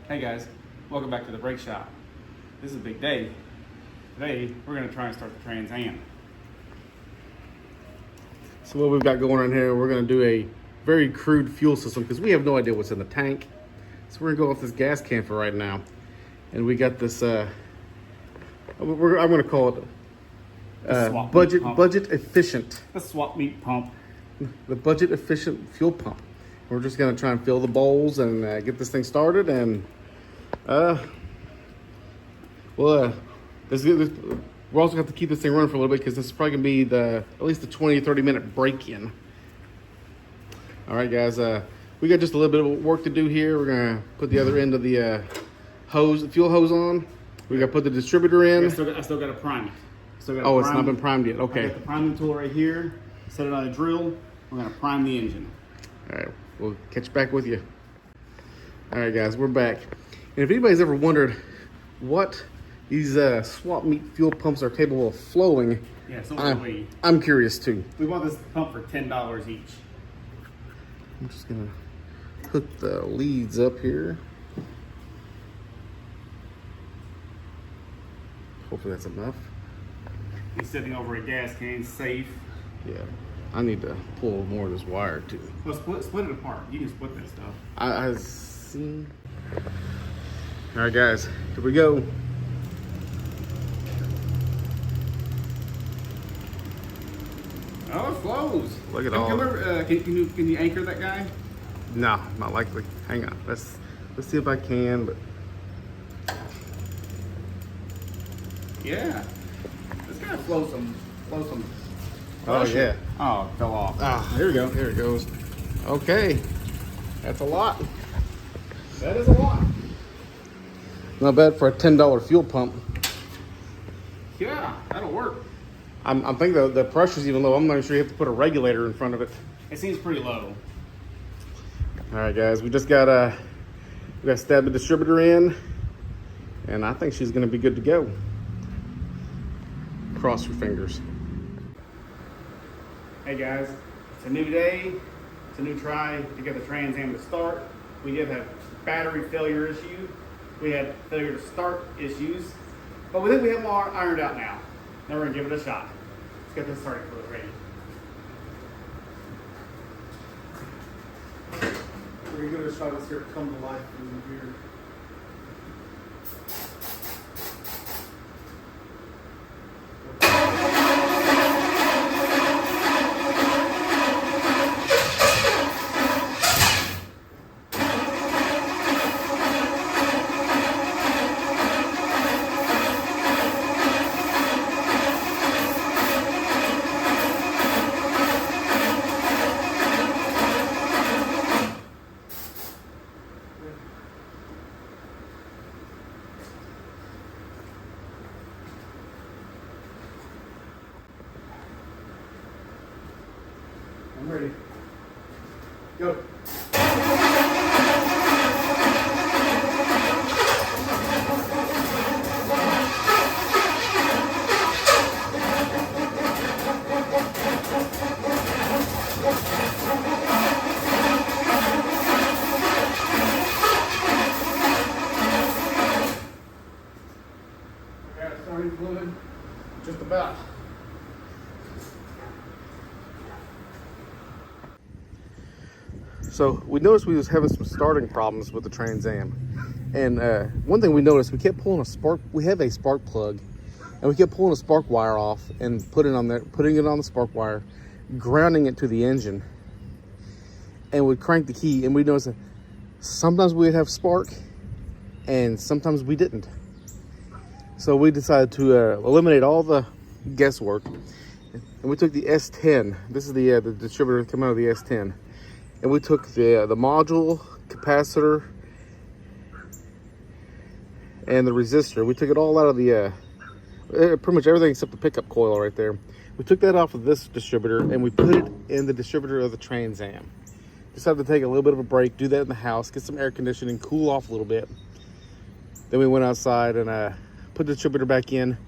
Hey guys, welcome back to the brake shop. This is a big day. Today, we're gonna try and start the Trans Am. So what we've got going on here, we're gonna do a very crude fuel system because we have no idea what's in the tank. So we're gonna go off this gas can for right now. And we got this, I'm gonna call it budget efficient. The swap meet pump. The budget efficient fuel pump. We're just gonna try and fill the bowls and get this thing started, and we'll also have to keep this thing running for a little bit because this is probably gonna be at least a 20-30 minute break-in. All right, guys, we got just a little bit of work to do here. We're gonna put the other end of the fuel hose on. We gotta put the distributor in. I still gotta prime it. It's not been primed yet. Okay. I got the priming tool right here. Set it on a drill. We're gonna prime the engine. All right, we'll catch back with you. All right, guys, we're back. And if anybody's ever wondered what these swap meet fuel pumps are capable of flowing, yeah, so I'm curious too. We bought this pump for $10 each. I'm just gonna hook the leads up here. Hopefully that's enough. He's sitting over a gas can, safe. Yeah, I need to pull more of this wire too. Well, split it apart. You can split that stuff. I see. All right, guys, here we go. Oh, it flows. Look at all. Can you anchor that guy? No, not likely. Hang on. Let's see if I can. But yeah, this guy flows some. Oh yeah. Oh, it fell off. Ah, here we go. Here it goes. Okay, that's a lot. That is a lot. Not bad for a $10 fuel pump. Yeah, that'll work. I'm thinking the pressure's even low. I'm not sure you have to put a regulator in front of it. It seems pretty low. All right, guys, we just got to stab the distributor in, and I think she's going to be good to go. Cross your fingers. Hey guys, it's a new day. It's a new try to get the Trans Am to start. We did have battery failure issue. We had failure to start issues, but we think we have them all ironed out now. Now we're gonna give it a shot. Let's get this started for it ready. We're gonna give it a shot. Let's hear it come to life in here. I'm ready. Go. Got it starting fluid, just about. So we noticed we was having some starting problems with the Trans Am, and one thing we noticed, we kept pulling a spark. We have a spark plug, and we kept pulling a spark wire off and putting it on the spark wire, grounding it to the engine, and we'd crank the key, and we noticed that sometimes we'd have spark, and sometimes we didn't. So we decided to eliminate all the guesswork, and we took the S10. This is the distributor coming out of the S10. And we took the module, capacitor, and the resistor. We took it all out of the, pretty much everything except the pickup coil right there. We took that off of this distributor and we put it in the distributor of the Trans Am. Decided to take a little bit of a break, do that in the house, get some air conditioning, cool off a little bit. Then we went outside and put the distributor back in.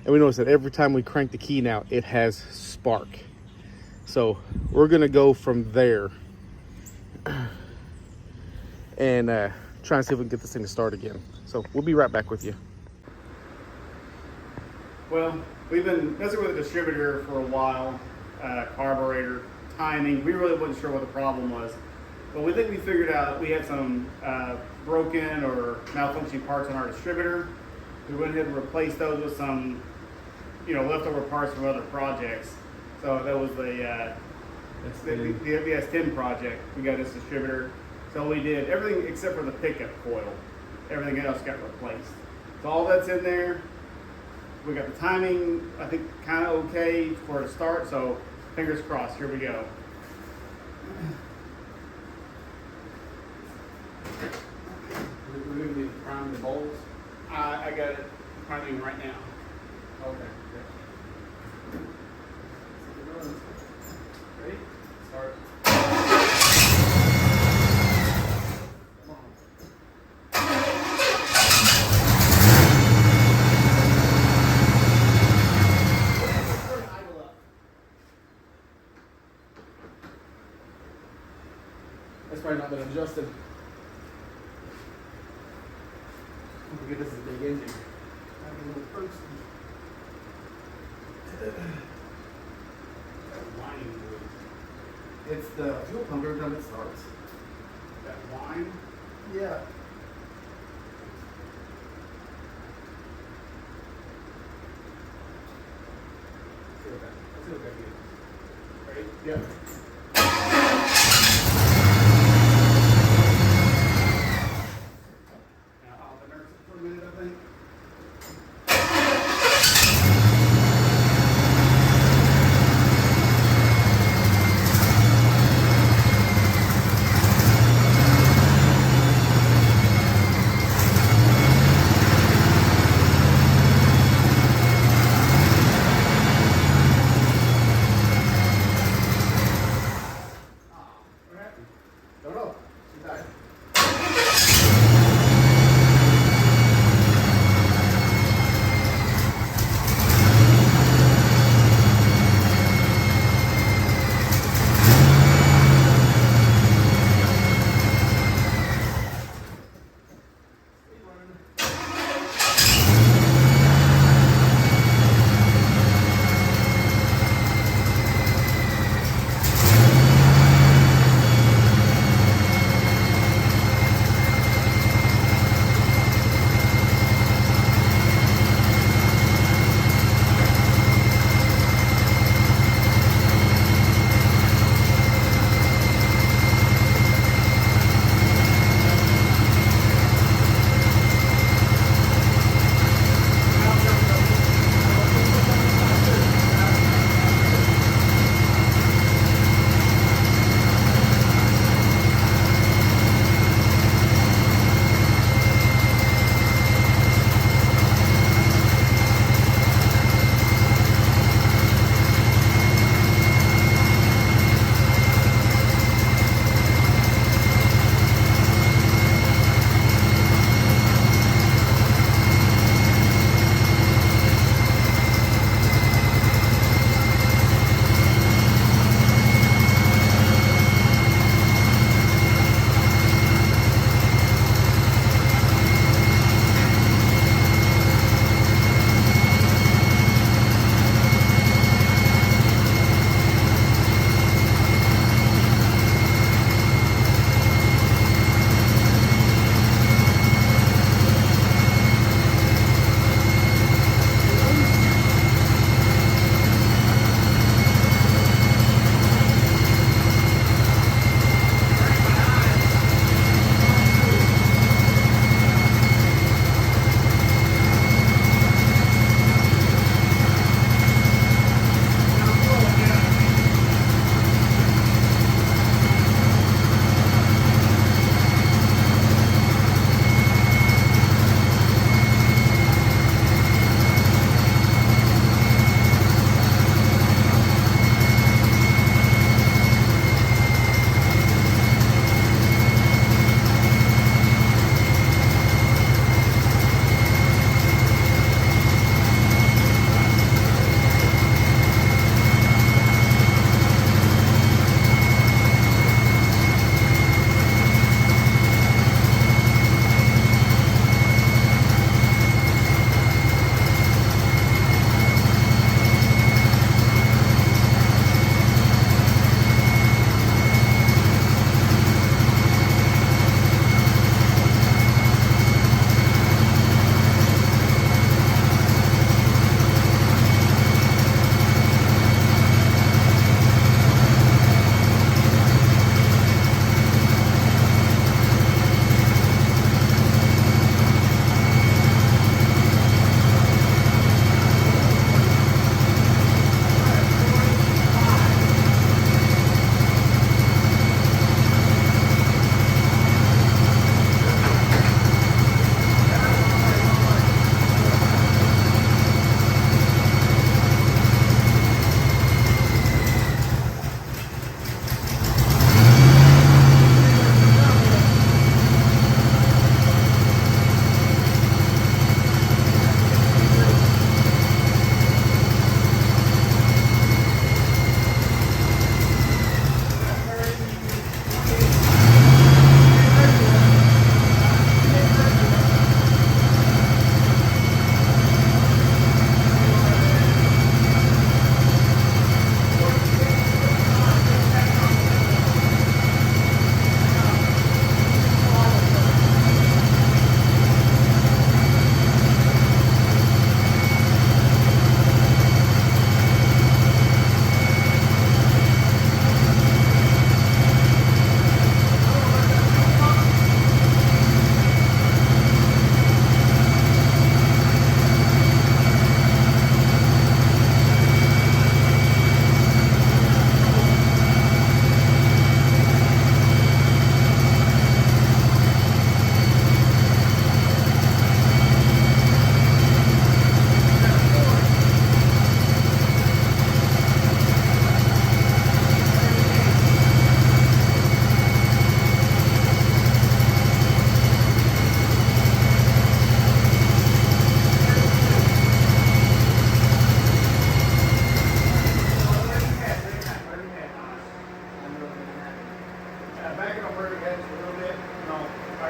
And we noticed that every time we crank the key now, it has spark. So we're gonna go from there. And trying to see if we can get this thing to start again. So we'll be right back with you. Well, we've been messing with a distributor for a while, carburetor, timing. We really wasn't sure what the problem was. But we think we figured out we had some broken or malfunctioning parts on our distributor. We went ahead and replaced those with some, leftover parts from other projects. So that was the VS10 project. We got this distributor. So we did everything except for the pickup coil. Everything else got replaced. So all that's in there. We got the timing, I think, kind of okay for it to start. So fingers crossed. Here we go. We're going to be priming the bowls. I got it priming right now. Okay. Ready? Start. Come on. Idle up. That's probably not been adjusted. Look at this is a big engine. Might be a little thirsty. That whining noise. It's the fuel pump every time it starts. That whine. Yeah. Let's see what that is. Ready? Yep. Now I'll nurse it for a minute, I think.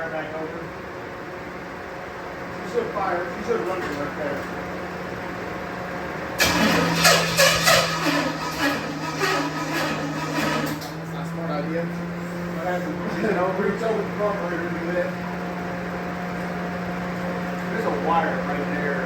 wire back over. She should fire. She should run it right there. That's not a smart idea. What happens? She's an reach over the carburetor to do that. There's a wire right there.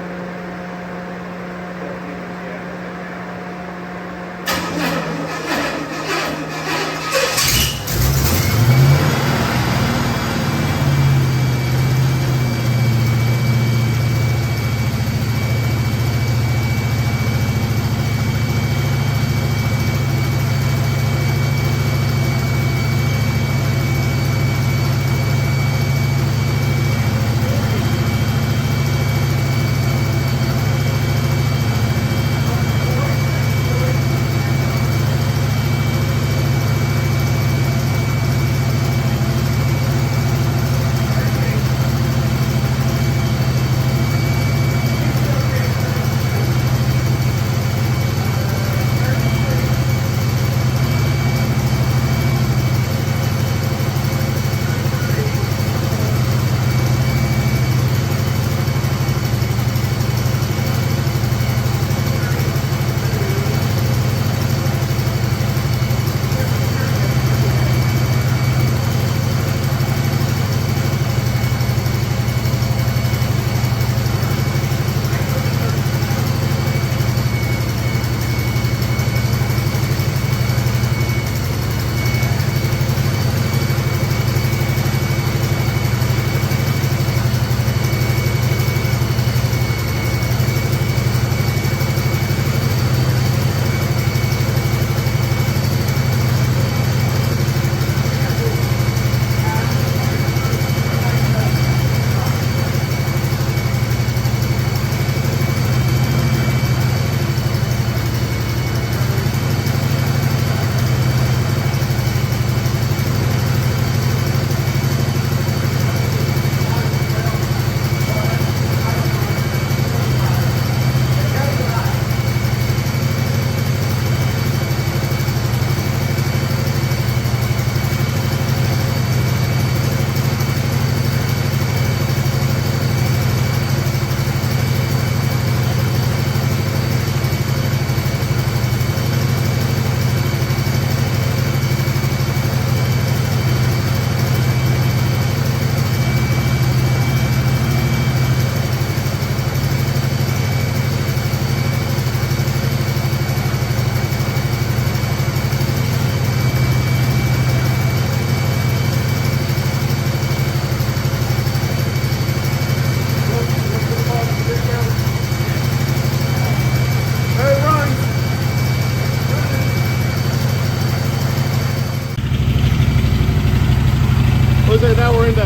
Now we're into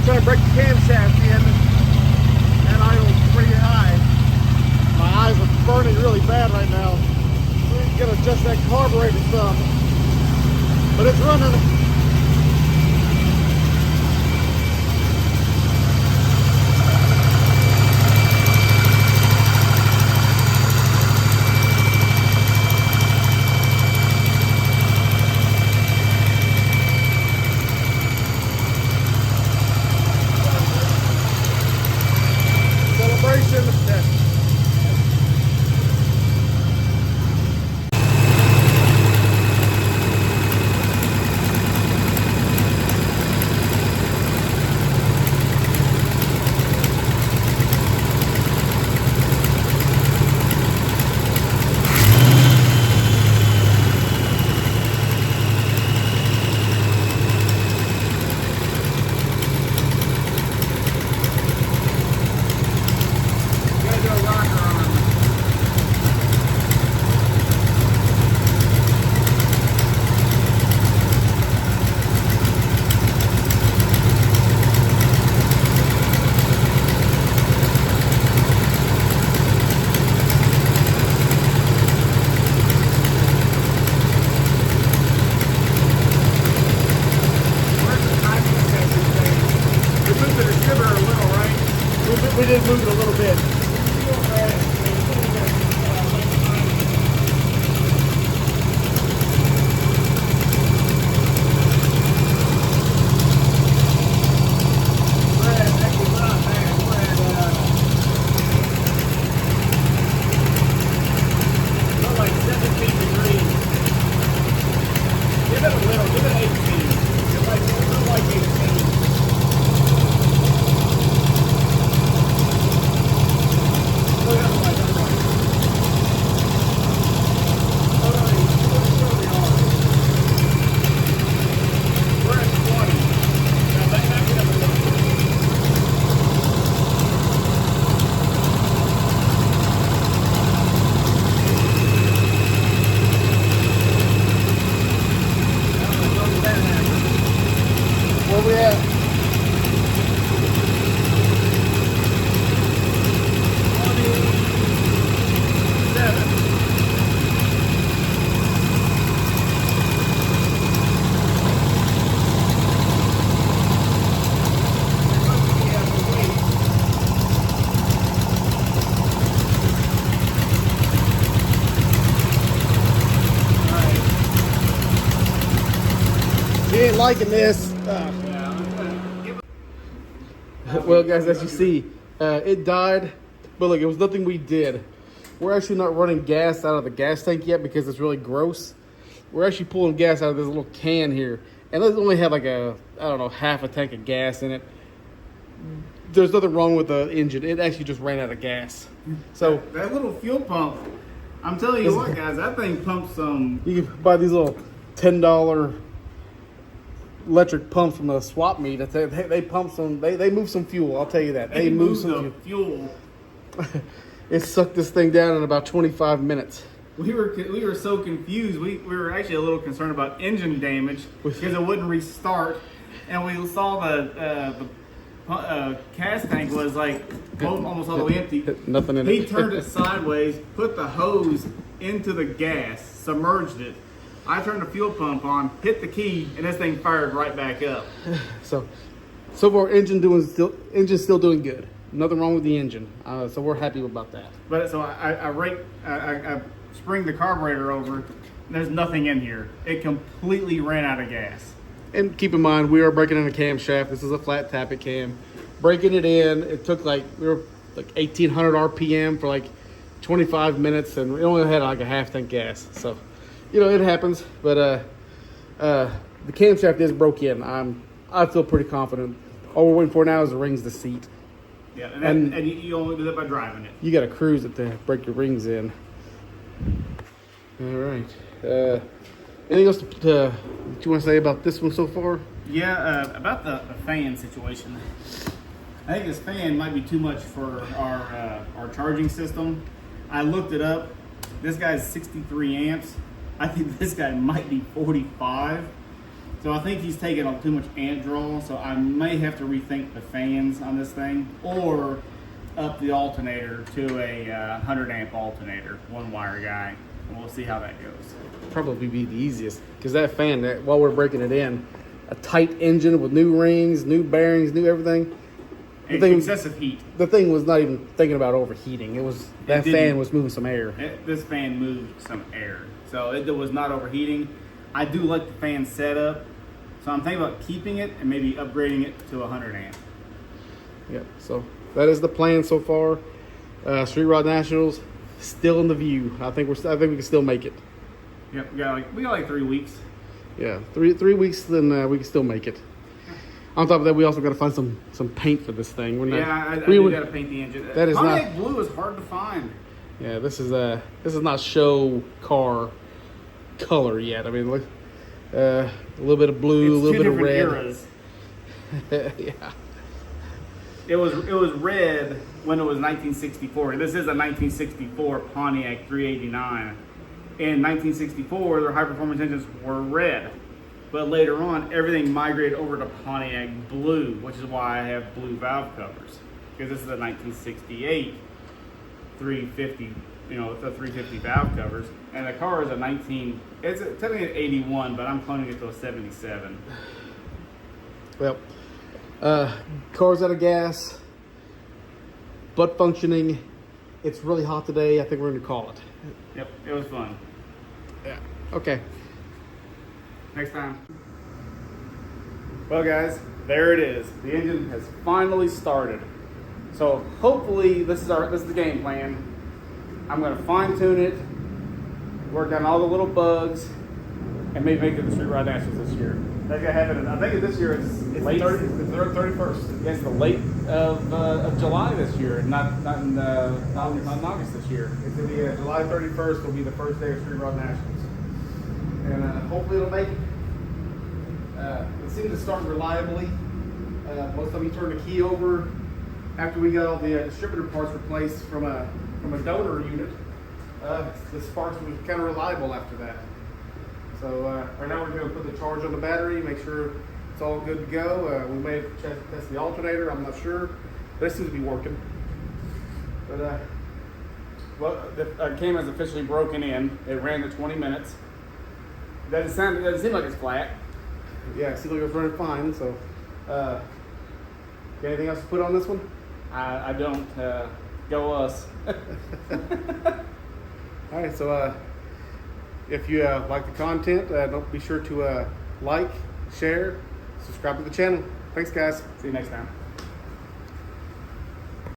trying to break the camshaft in. That idle's pretty high. My eyes are burning really bad right now. We're gonna adjust that carburetor some, but it's running. We did move it a little bit. liking this. Well, guys, as you see, it died, but look, it was nothing we did. We're actually not running gas out of the gas tank yet because it's really gross. We're actually pulling gas out of this little can here, and it only have like half a tank of gas in it. There's nothing wrong with the engine. It actually just ran out of gas. So that little fuel pump, I'm telling you what, guys, that thing pumps some. You can buy these little $10 electric pumps from the swap meet. They pump some. They move some fuel. I'll tell you that. They move some fuel. It sucked this thing down in about 25 minutes. We were so confused. We were actually a little concerned about engine damage because it wouldn't restart, and we saw the gas tank was like almost all the way empty. Nothing in it. He turned it sideways, put the hose into the gas, submerged it. I turned the fuel pump on, hit the key, and this thing fired right back up. So far, engine's still doing good. Nothing wrong with the engine. So we're happy about that. But so I spring the carburetor over. And there's nothing in here. It completely ran out of gas. And keep in mind, we are breaking in a camshaft. This is a flat tappet cam. Breaking it in, it took we were like 1,800 RPM for like 25 minutes, and we only had like a half tank gas. So, it happens. But the camshaft is broke in. I feel pretty confident. All we're waiting for now is the rings to seat. Yeah, and you only do that by driving it. You got to cruise it to break your rings in. All right. Anything else that you want to say about this one so far? Yeah, about the fan situation. I think this fan might be too much for our charging system. I looked it up. This guy's 63 amps. I think this guy might be 45. So I think he's taking on too much amp draw. So I may have to rethink the fans on this thing, or up the alternator to a 100 amp alternator, one wire guy. And we'll see how that goes. Probably be the easiest, because that fan, while we're breaking it in, a tight engine with new rings, new bearings, new everything. Excessive heat. The thing was not even thinking about overheating. That fan was moving some air. This fan moved some air, so it was not overheating. I do like the fan setup, so I'm thinking about keeping it and maybe upgrading it to 100 amp. Yeah, so that is the plan so far. Street Rod Nationals still in the view. I think we can still make it. Yep, we got like 3 weeks. Yeah, three weeks, then we can still make it. On top of that, we also got to find some paint for this thing. I do got to paint the engine. That is Pontiac blue is hard to find. Yeah, this is not show car color yet. I mean, look, a little bit of blue, a little bit of red. Eras. Yeah. It was red when it was 1964. This is a 1964 Pontiac 389. In 1964, their high-performance engines were red. But later on, everything migrated over to Pontiac blue, which is why I have blue valve covers. Because this is a 1968 350, it's a 350 valve covers. And the car is it's technically an 81, but I'm cloning it to a 77. Well, car's out of gas, butt functioning. It's really hot today. I think we're going to call it. Yep, it was fun. Yeah. Okay. Next time. Well, guys, there it is. The engine has finally started. So hopefully this is the game plan. I'm going to fine tune it, work on all the little bugs, and maybe make it the Street Rod Nationals this year. They're gonna have it. I think this year it's late. It's 31st. It's the late of July this year, not in August this year. It's gonna be July 31st. Will be the first day of Street Rod Nationals, and hopefully it'll make it. It seems to start reliably. Most of you turn the key over after we got all the distributor parts replaced from a donor unit. The sparks was kind of reliable after that. So right now we're going to put the charge on the battery, make sure it's all good to go. We may test the alternator, I'm not sure, but it seems to be working. But our cam has officially broken in. It ran the 20 minutes. It doesn't seem like it's flat. Yeah, it seems like it's running fine. So, got anything else to put on this one? I don't. Go us. All right, so if you like the content, don't be sure to like, share, subscribe to the channel. Thanks, guys. See you next time.